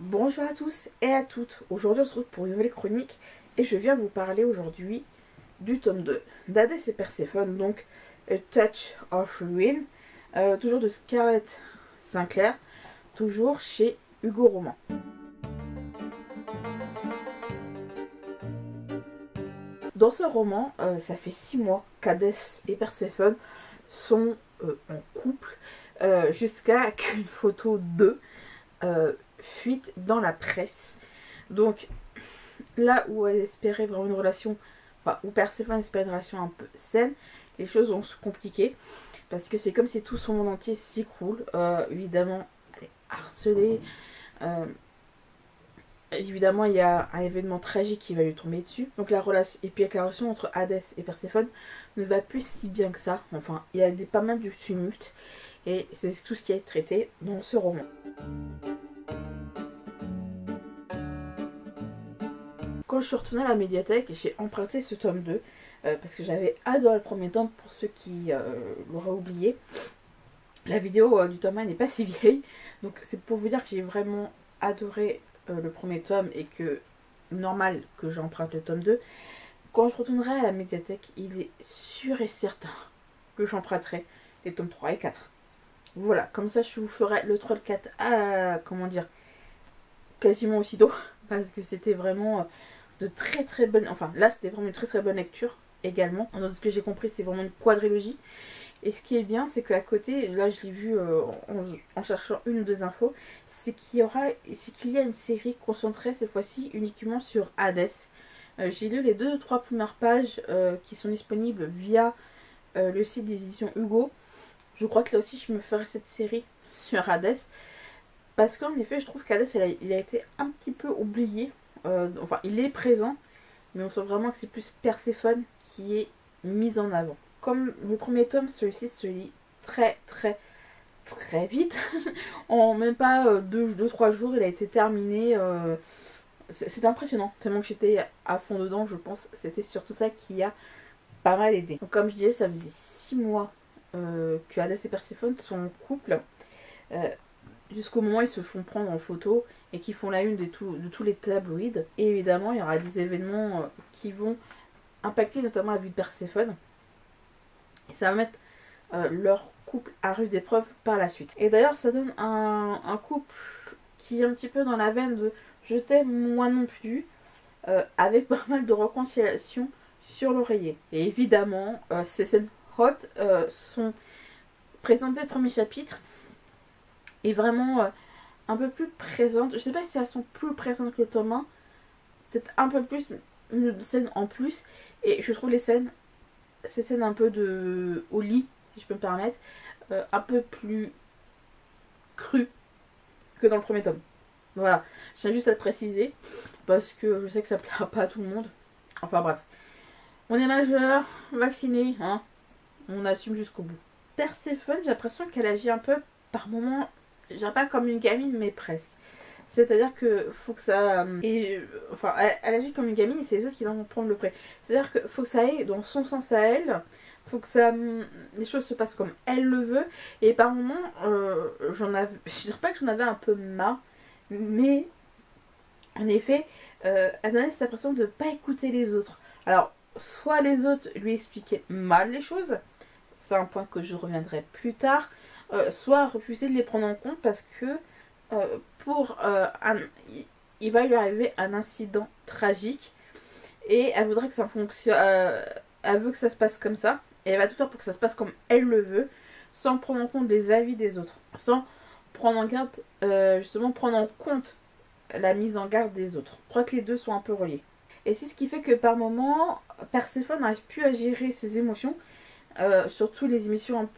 Bonjour à tous et à toutes, aujourd'hui on se retrouve pour une nouvelle chronique et je viens vous parler aujourd'hui du tome 2 d'Hadès et Perséphone, donc A Touch of Ruin, toujours de Scarlett Sinclair, toujours chez Hugo Roman. Dans ce roman, ça fait 6 mois qu'Hadès et Perséphone sont en couple jusqu'à qu'une photo d'eux fuite dans la presse. Donc là où elle espérait vraiment une relation, enfin où Perséphone espérait une relation un peu saine, les choses vont se compliquer parce que c'est comme si tout son monde entier s'écroule. Évidemment, elle est harcelée. Évidemment, il y a un événement tragique qui va lui tomber dessus. Donc la relation, et puis avec la relation entre Hadès et Perséphone ne va plus si bien que ça. Enfin, il y a pas mal de tumulte et c'est tout ce qui est traité dans ce roman. Quand je suis retournée à la médiathèque, j'ai emprunté ce tome 2 parce que j'avais adoré le premier tome. Pour ceux qui l'auraient oublié, la vidéo du tome 1 n'est pas si vieille, donc c'est pour vous dire que j'ai vraiment adoré le premier tome et que normal que j'emprunte le tome 2. Quand je retournerai à la médiathèque, il est sûr et certain que j'emprunterai les tomes 3 et 4. Voilà, comme ça je vous ferai le 3 et le 4 à, comment dire, quasiment aussitôt, parce que c'était vraiment de très bonne, enfin là c'était vraiment une très bonne lecture également. Dans ce que j'ai compris, c'est vraiment une quadrilogie. Et ce qui est bien, c'est qu'à côté, là je l'ai vu en cherchant une ou deux infos, c'est qu'il y a une série concentrée cette fois-ci uniquement sur Hadès. J'ai lu les 2-3 premières pages qui sont disponibles via le site des éditions Hugo. Je crois que là aussi je me ferai cette série sur Hadès. Parce qu'en effet, je trouve qu'Hadès il a été un petit peu oublié. Enfin, il est présent, mais on sent vraiment que c'est plus Perséphone qui est mise en avant. Comme le premier tome, celui-ci se lit très vite. En même pas 2-3 jours, il a été terminé. C'est impressionnant, tellement que j'étais à fond dedans, je pense. C'était surtout ça qui a pas mal aidé. Donc, comme je disais, ça faisait 6 mois que Hadès et Perséphone sont en couple. Jusqu'au moment où ils se font prendre en photo et qui font la une de tous les tabloïds. Et évidemment, il y aura des événements qui vont impacter notamment la vie de Perséphone. Et ça va mettre leur couple à rude épreuve par la suite. Et d'ailleurs, ça donne un couple qui est un petit peu dans la veine de je t'aime, moi non plus, avec pas mal de réconciliation sur l'oreiller. Et évidemment, ces scènes hot sont présentées le premier chapitre et vraiment un peu plus présentes. Je sais pas si elles sont plus présentes que le tome 1, peut-être un peu plus, une scène en plus. Et je trouve ces scènes un peu de au lit, si je peux me permettre, un peu plus crues que dans le premier tome. Voilà, je tiens juste à le préciser parce que je sais que ça plaira pas à tout le monde. Enfin bref, on est majeur, vacciné, hein, on assume jusqu'au bout. Perséphone, j'ai l'impression qu'elle agit un peu par moments, je dirais pas comme une gamine, mais presque. C'est-à-dire que faut que ça. Enfin, elle agit comme une gamine et c'est les autres qui vont prendre le prêt. C'est-à-dire que faut que ça aille dans son sens à elle. Faut que les choses se passent comme elle le veut. Et par moments, je dirais pas que j'en avais un peu marre, mais en effet, elle donnait cette impression de ne pas écouter les autres. Alors, soit les autres lui expliquaient mal les choses, c'est un point que je reviendrai plus tard, soit refuser de les prendre en compte parce que il va lui arriver un incident tragique et elle voudrait que ça fonctionne, elle veut que ça se passe comme ça et elle va tout faire pour que ça se passe comme elle le veut, sans prendre en compte les avis des autres, sans prendre en garde, justement prendre en compte la mise en garde des autres. Je crois que les deux sont un peu reliés. Et c'est ce qui fait que par moments, Perséphone n'arrive plus à gérer ses émotions, surtout les émotions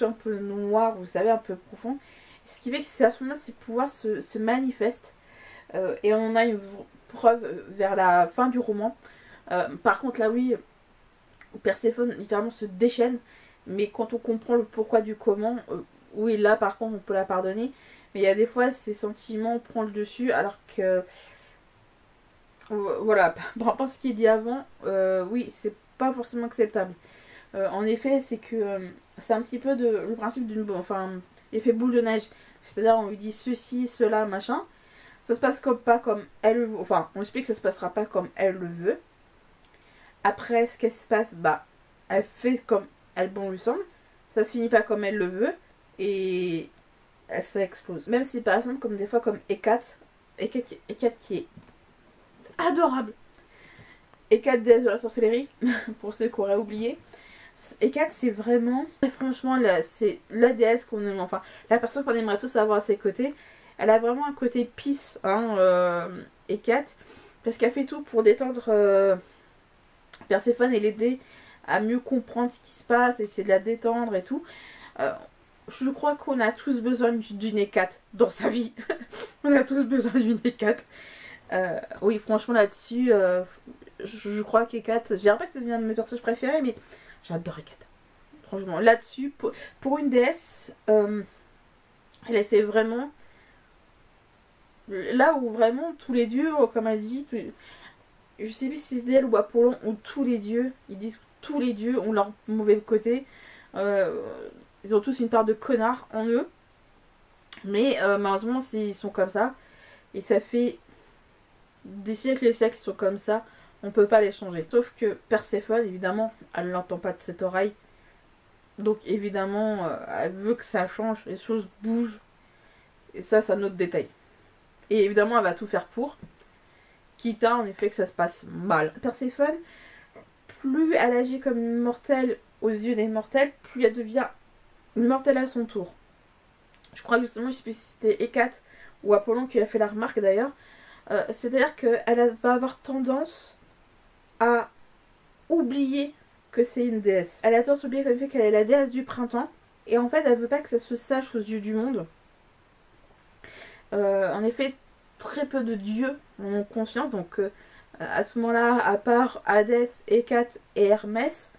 un peu noires, vous savez, un peu profondes. Ce qui fait que c'est à ce moment-là, ses pouvoirs se manifestent. Et on en a une preuve vers la fin du roman. Par contre, là, oui, Perséphone littéralement se déchaîne. Mais quand on comprend le pourquoi du comment, oui, là, par contre, on peut la pardonner. Mais il y a des fois, ses sentiments prennent le dessus, alors que... voilà, par rapport à ce qui est dit avant, oui, c'est pas forcément acceptable. En effet, c'est que c'est un petit peu le principe d'une... Enfin, effet boule de neige. C'est-à-dire, on lui dit ceci, cela, machin. ça se passe pas comme elle le veut. Enfin, on explique que ça se passera pas comme elle le veut. Après, ce qu'elle se passe, bah, elle fait comme elle bon lui semble. Ça se finit pas comme elle le veut. Et ça explose. Même si par exemple, comme des fois, comme Hécate qui est adorable. Hécate, déesse de la sorcellerie, pour ceux qui auraient oublié. Hécate, c'est vraiment, franchement, c'est la déesse qu'on aime, enfin, la personne qu'on aimerait tous avoir à ses côtés. Elle a vraiment un côté peace, hein, Hécate, parce qu'elle fait tout pour détendre Perséphone et l'aider à mieux comprendre ce qui se passe, essayer de la détendre et tout. Je crois qu'on a tous besoin d'une Hécate dans sa vie. On a tous besoin d'une Hécate. Oui, franchement, là-dessus, je crois qu'Hécate, je dirais pas que c'est l'un de mes personnages préférés, mais j'adore Hécate. Franchement, là-dessus, pour une déesse, elle essaie vraiment. Là où vraiment tous les dieux, comme elle dit, je sais plus si c'est d'elle ou Apollon, ou tous les dieux, ils disent que tous les dieux ont leur mauvais côté. Ils ont tous une part de connard en eux. Mais malheureusement, ils sont comme ça. Et ça fait des siècles et des siècles qu'ils sont comme ça. On peut pas les changer. Sauf que Perséphone, évidemment, elle ne l'entend pas de cette oreille. Donc évidemment, elle veut que ça change, les choses bougent. Et ça, c'est un autre détail. Et évidemment, elle va tout faire pour. Quitte à, en effet, que ça se passe mal. Perséphone, plus elle agit comme une mortelle aux yeux des mortels, plus elle devient une mortelle à son tour. Je crois que justement, je sais plus si c'était Hécate ou Apollon qui a fait la remarque d'ailleurs. C'est-à-dire qu'elle va avoir tendance à oublier que c'est une déesse. Elle a tendance à oublier qu'elle est la déesse du printemps. Et en fait, elle veut pas que ça se sache aux yeux du monde. En effet, très peu de dieux en ont conscience. Donc, à ce moment-là, à part Hadès, Hécate et Hermès,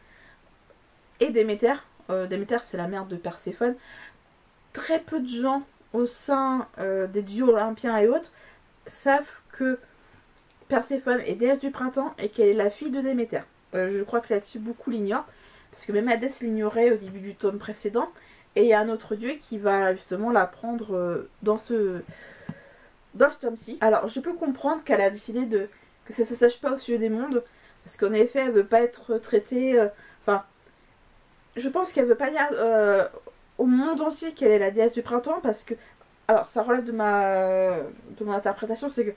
et Déméter, Déméter c'est la mère de Perséphone, très peu de gens au sein des dieux olympiens et autres savent que Perséphone est déesse du printemps et qu'elle est la fille de Déméter. Je crois que là-dessus beaucoup l'ignorent, parce que même Hadès l'ignorait au début du tome précédent, et il y a un autre dieu qui va justement l'apprendre dans ce tome-ci. Alors je peux comprendre qu'elle a décidé que ça se sache pas aux yeux des mondes, parce qu'en effet elle veut pas être traitée, enfin je pense qu'elle veut pas dire au monde entier qu'elle est la déesse du printemps, parce que, alors ça relève de mon interprétation, c'est que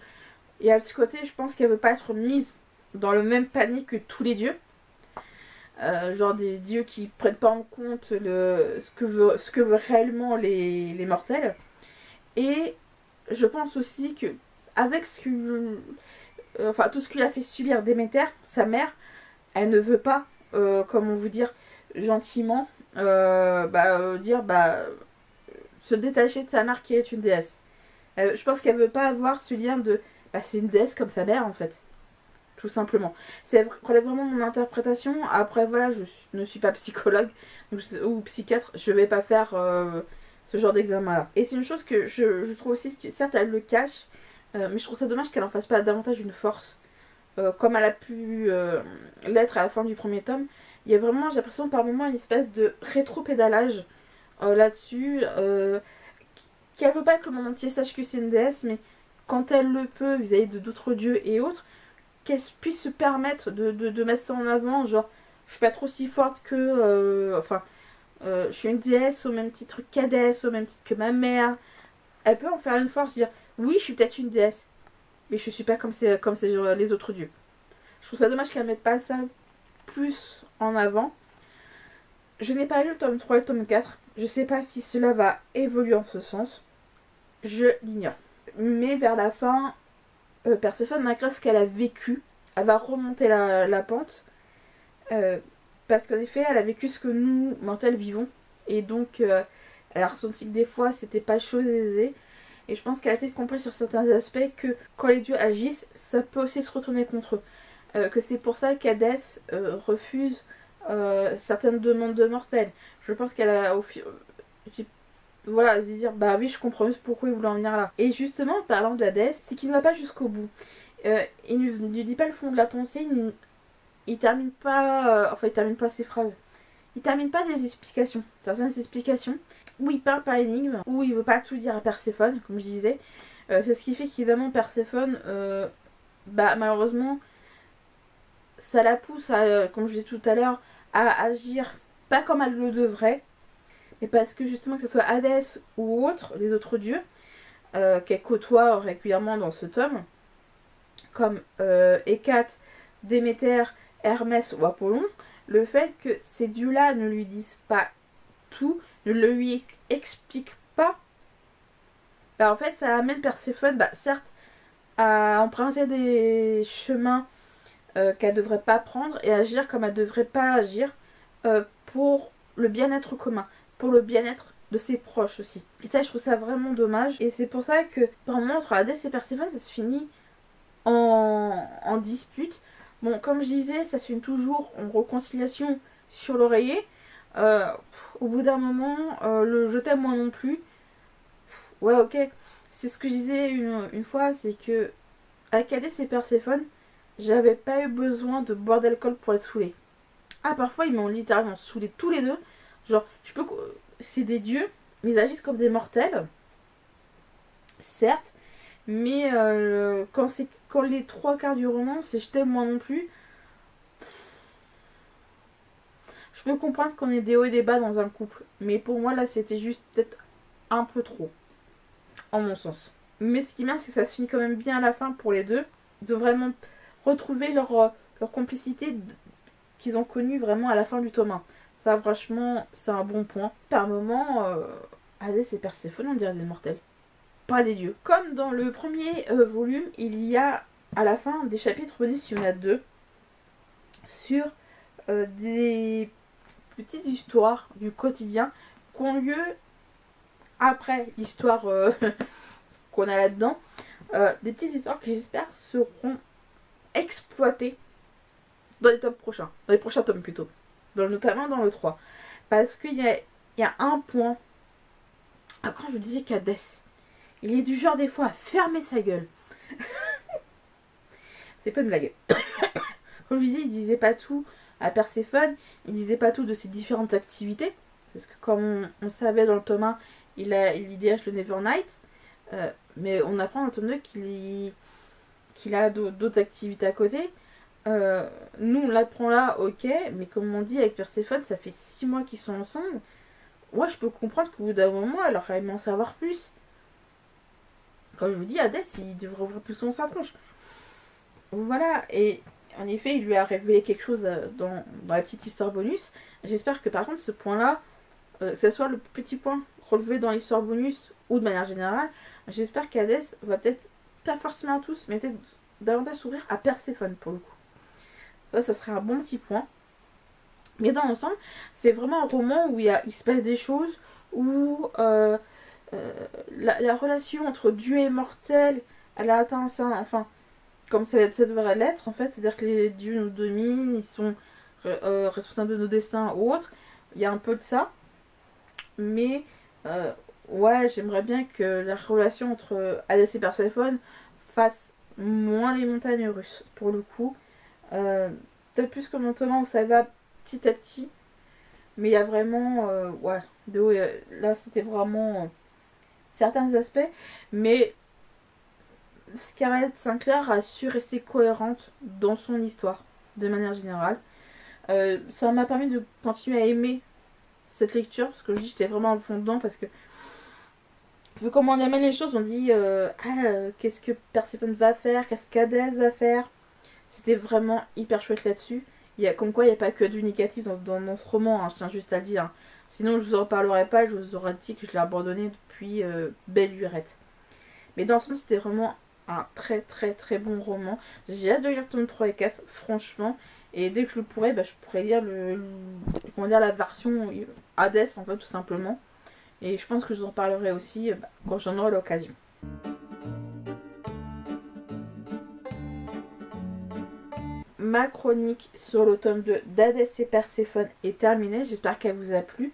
il y a ce côté, je pense qu'elle veut pas être mise dans le même panier que tous les dieux. Genre des dieux qui prennent pas en compte ce que veut réellement les mortels. Et je pense aussi que avec tout ce qu'il a fait subir Déméter, sa mère, elle ne veut pas, comment vous dire, gentiment, se détacher de sa mère qui est une déesse. Je pense qu'elle veut pas avoir ce lien de c'est une déesse comme sa mère en fait. Tout simplement. C'est vraiment mon interprétation. Après voilà, je ne suis pas psychologue ou psychiatre, je vais pas faire ce genre d'examen là. Et c'est une chose que je trouve aussi que certes elle le cache, mais je trouve ça dommage qu'elle en fasse pas davantage une force. Comme elle a pu l'être à la fin du premier tome. Il y a vraiment, j'ai l'impression par moment une espèce de rétro-pédalage là-dessus. Qu'elle veut pas que le monde entier sache que c'est une déesse, mais quand elle le peut vis-à-vis de d'autres dieux et autres, qu'elle puisse se permettre de mettre ça en avant, genre je suis pas trop si forte que je suis une déesse au même titre qu'Hadès, au même titre que ma mère. Elle peut en faire une force, dire oui je suis peut-être une déesse, mais je suis pas comme les autres dieux. Je trouve ça dommage qu'elle mette pas ça plus en avant. Je n'ai pas lu le tome 3 et le tome 4, je sais pas si cela va évoluer en ce sens, je l'ignore. Mais vers la fin, Perséphone, malgré ce qu'elle a vécu, elle va remonter la pente. Parce qu'en effet, elle a vécu ce que nous, mortels, vivons. Et donc, elle a ressenti que des fois, c'était pas chose aisée. Et je pense qu'elle a été comprise sur certains aspects que quand les dieux agissent, ça peut aussi se retourner contre eux. Que c'est pour ça qu'Hadès refuse certaines demandes de mortels. Je pense qu'elle a voilà, se dire bah oui je comprends pourquoi il voulait en venir là. Et justement en parlant d'Hadès, c'est qu'il ne va pas jusqu'au bout. Il ne dit pas le fond de la pensée, il termine pas il termine pas ses phrases. Il termine pas des explications, certaines explications où il parle par énigme, où il veut pas tout dire à Perséphone, comme je disais. C'est ce qui fait qu'évidemment Perséphone, bah malheureusement, ça la pousse à, comme je disais tout à l'heure, à agir pas comme elle le devrait, mais parce que justement que ce soit Hadès ou autre, les autres dieux, qu'elle côtoie régulièrement dans ce tome, comme Hécate, Déméter, Hermès ou Apollon, le fait que ces dieux-là ne lui disent pas tout, ne le lui expliquent pas, bah en fait ça amène Perséphone, bah certes, à emprunter des chemins qu'elle devrait pas prendre et agir comme elle devrait pas agir pour le bien-être commun, pour le bien-être de ses proches aussi. Et ça, je trouve ça vraiment dommage. Et c'est pour ça que, par moment, entre Hadès et Perséphone, ça se finit en dispute. Bon, comme je disais, ça se finit toujours en réconciliation sur l'oreiller. Au bout d'un moment, le je t'aime moi non plus. Ouais, ok. C'est ce que je disais une fois, c'est que avec Hadès et Perséphone, j'avais pas eu besoin de boire d'alcool pour les saouler. Ah, parfois, ils m'ont littéralement saoulé tous les deux. Genre, c'est des dieux, mais ils agissent comme des mortels. Certes. Mais quand les trois quarts du roman, c'est je t'aime moi non plus. Je peux comprendre qu'on ait des hauts et des bas dans un couple. Mais pour moi, là, c'était juste peut-être un peu trop. En mon sens. Mais ce qui marche, c'est que ça se finit quand même bien à la fin pour les deux. De vraiment retrouver leur complicité qu'ils ont connue vraiment à la fin du tome 1. Ça, franchement, c'est un bon point. Par moment, Hadès et Perséphone, on dirait des mortels. Pas des dieux. Comme dans le premier volume, il y a à la fin des chapitres bonus, il y en a 2, sur des petites histoires du quotidien qui ont lieu après l'histoire qu'on a là-dedans. Des petites histoires qui, j'espère, seront exploitées dans les tomes prochains. Dans les prochains tomes plutôt. Notamment dans le 3. Parce qu'il y a un point. Quand je vous disais qu'Hadès, il est du genre des fois à fermer sa gueule. C'est pas une blague. Comme je disais, il disait pas tout à Perséphone, il disait pas tout de ses différentes activités. Parce que comme on savait dans le tome 1, il dirige le Nevernight. Mais on apprend dans le tome 2 qu'il a d'autres activités à côté. Nous on l'apprend là, ok, mais comme on dit avec Perséphone, ça fait 6 mois qu'ils sont ensemble. Moi je peux comprendre qu'au bout d'un moment elle aurait aimé en savoir plus. Quand je vous dis Hadès, il devrait ouvrir plus son sa tronche. Voilà, et en effet il lui a révélé quelque chose dans la petite histoire bonus. J'espère que par contre ce point là, que ce soit le petit point relevé dans l'histoire bonus ou de manière générale, j'espère qu'Hadès va peut-être, pas forcément à tous, mais peut-être davantage s'ouvrir à Perséphone pour le coup. Ça serait un bon petit point. Mais dans l'ensemble, c'est vraiment un roman où il se passe des choses, où la relation entre Dieu et mortel, elle a atteint ça, enfin, comme ça devrait l'être, en fait, c'est-à-dire que les dieux nous dominent, ils sont responsables de nos destins ou autres. Il y a un peu de ça. Mais, ouais, j'aimerais bien que la relation entre Hadès et Perséphone fasse moins les montagnes russes, pour le coup. Peut-être plus comme un tome où ça va petit à petit, mais il y a vraiment ouais, là c'était vraiment certains aspects, mais Scarlett Sinclair a su rester cohérente dans son histoire de manière générale. Ça m'a permis de continuer à aimer cette lecture, parce que je dis j'étais vraiment à fond dedans, parce que vu comment on amène les choses, on dit qu'est-ce que Perséphone va faire, qu'est-ce qu'Hadès va faire. C'était vraiment hyper chouette là-dessus. Comme quoi, il n'y a pas que du négatif dans ce roman, hein, je tiens juste à le dire. Hein. Sinon, je vous en parlerai pas, je vous aurais dit que je l'ai abandonné depuis belle lurette. Mais dans l'ensemble, c'était vraiment un très très très bon roman. J'ai hâte de lire le tome 3 et 4, franchement. Et dès que je le pourrai, je pourrai lire la version Hadès, en fait, tout simplement. Et je pense que je vous en parlerai aussi quand j'en aurai l'occasion. Ma chronique sur le tome 2 d'Hadès et Perséphone est terminée. J'espère qu'elle vous a plu.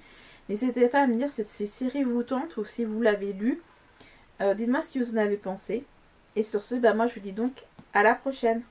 N'hésitez pas à me dire si ces séries vous tentent ou si vous l'avez lu. Dites-moi ce que vous en avez pensé. Et sur ce, moi je vous dis donc à la prochaine.